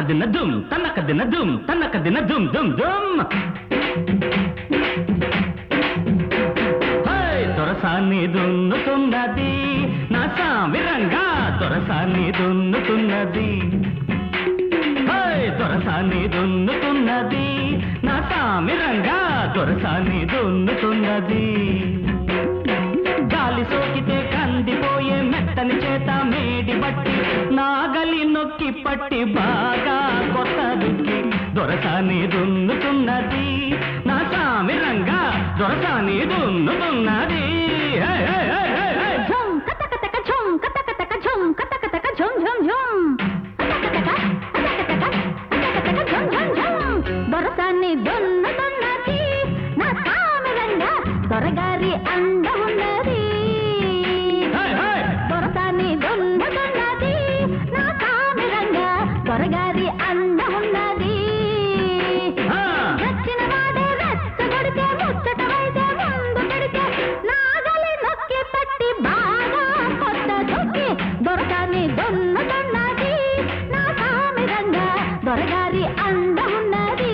దిన దుమ్ తనక దిన దుమ్ తనక దిన దుమ్ దుమ్ దుమ్ దొరసాన్ని దున్నుతున్నది నా సామిరంగా దొరసాన్ని దున్నుతున్నది దొరసాన్ని దున్నుతున్నది నా సామిరంగా దొరసాన్ని దున్నుతున్నది గాలి సోకితే కందిపోయే మెత్తని చేత మేడి బట్టి నాగలి నొక్కి పట్టి బాగా కొత్త దుక్కి దొరసాన్ని దున్నుతున్నది నా సామిరంగా దొరసాన్ని దున్నుతున్నది దొరసాన్ని దున్నుతున్నది నా సామిరంగా దొరగారి అండ ఉన్నది దొరసాన్ని దున్నుతున్నది నా సామిరంగా దొరగారి అండ ఉన్నది వచ్చిన వాడే రెచ్చగొడితే ముచ్చట వైతే ముందు పెడితే నాగలి నొక్కి పట్టి బాగా కొత్త దుక్కి దొరసాన్ని దున్నుతున్నది నా సామిరంగా దొరగారి అండ ఉన్నది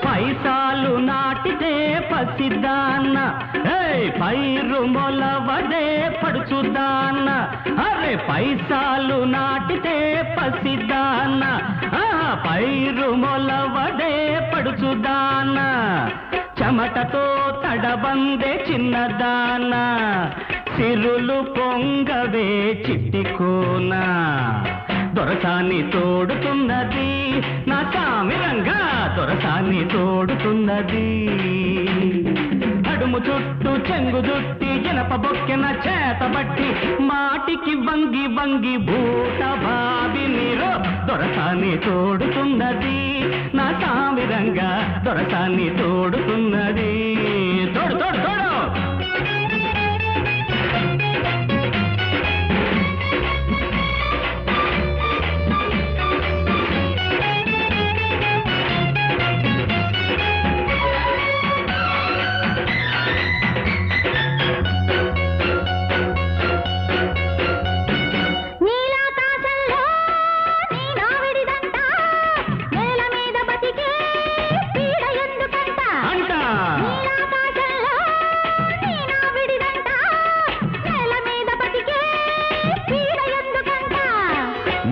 పైసాలు నాటితే పసిదాన్న పైరు మొలవదే పడుచుదాన్న అరే పైసాలు నాటితే పసిదాన్న పైరు మొలవదే పడుచుదాన్న చెమటతో తడబందే చిన్నదాన్న సిరులు పొంగవే చిట్టికోన దొరసాన్ని తోడుతున్నది నా సామిరంగా దొరసాన్ని తోడుతున్నది అడుము చుట్టూ చెంగు జుట్టి జనప బొక్కెన చేతబట్టి మాటికి వంగి వంగి బూట బావి నీరు దొరసాన్ని తోడుతున్నది నా సామిరంగా దొరసాన్ని తోడుతున్నది తోడు తోడు తోడు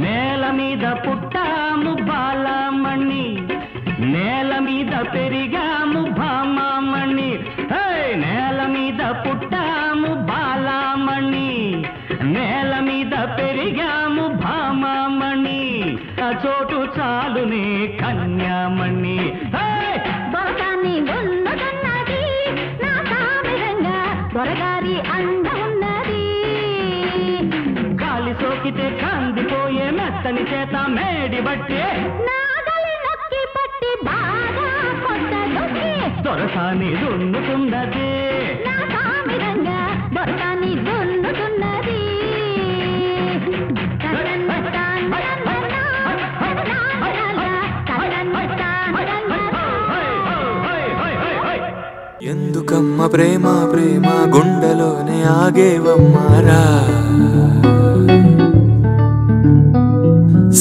నేల మీద పుట్టాము బాలమణి నేల మీద పెరిగాము భామమణి నేల మీద పుట్టాము బాలమణి నేల మీద పెరిగాము భామమణి ఆ చోటు చాలునే కన్యామణి దొరసాన్ని దున్నుతున్నది నా సామిరంగా దొరగారి అండ ఉన్నది గాలి సోకితే కందిపోయే మెత్తని చేత మేడి బట్టి నాగలి నొక్కి పట్టి బాగా కొత్త దుక్కి దొరసాన్ని దున్నుతున్నది నా సామిరంగా దొరసాన్ని దున్నుతున్నది ఎందుకమ్మ ప్రేమ ప్రేమ గుండెలోనే ఆగేవమ్మారా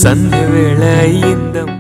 సంధ్య వేళ అయ్యిందమ్మ